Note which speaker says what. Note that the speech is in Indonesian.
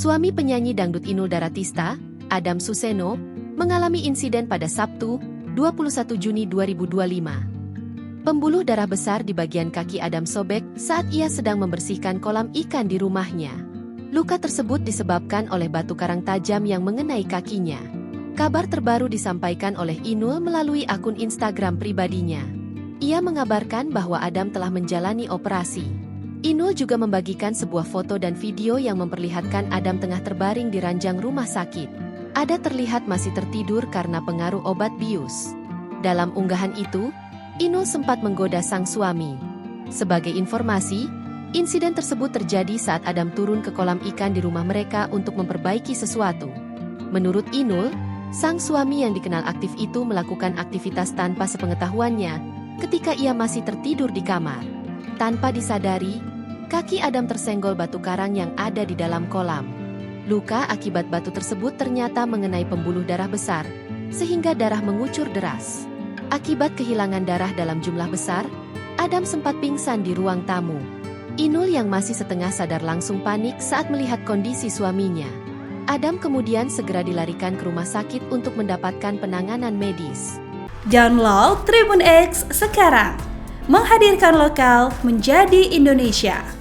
Speaker 1: Suami penyanyi dangdut Inul Daratista, Adam Suseno, mengalami insiden pada Sabtu, 21 Juni 2025. Pembuluh darah besar di bagian kaki Adam sobek saat ia sedang membersihkan kolam ikan di rumahnya. Luka tersebut disebabkan oleh batu karang tajam yang mengenai kakinya. Kabar terbaru disampaikan oleh Inul melalui akun Instagram pribadinya. Ia mengabarkan bahwa Adam telah menjalani operasi. Inul juga membagikan sebuah foto dan video yang memperlihatkan Adam tengah terbaring di ranjang rumah sakit. Ada terlihat masih tertidur karena pengaruh obat bius. Dalam unggahan itu, Inul sempat menggoda sang suami. Sebagai informasi, insiden tersebut terjadi saat Adam turun ke kolam ikan di rumah mereka untuk memperbaiki sesuatu. Menurut Inul, sang suami yang dikenal aktif itu melakukan aktivitas tanpa sepengetahuannya ketika ia masih tertidur di kamar. Tanpa disadari, kaki Adam tersenggol batu karang yang ada di dalam kolam. Luka akibat batu tersebut ternyata mengenai pembuluh darah besar, sehingga darah mengucur deras. Akibat kehilangan darah dalam jumlah besar, Adam sempat pingsan di ruang tamu. Inul yang masih setengah sadar langsung panik saat melihat kondisi suaminya. Adam kemudian segera dilarikan ke rumah sakit untuk mendapatkan penanganan medis.
Speaker 2: Download Tribun X sekarang, menghadirkan lokal menjadi Indonesia.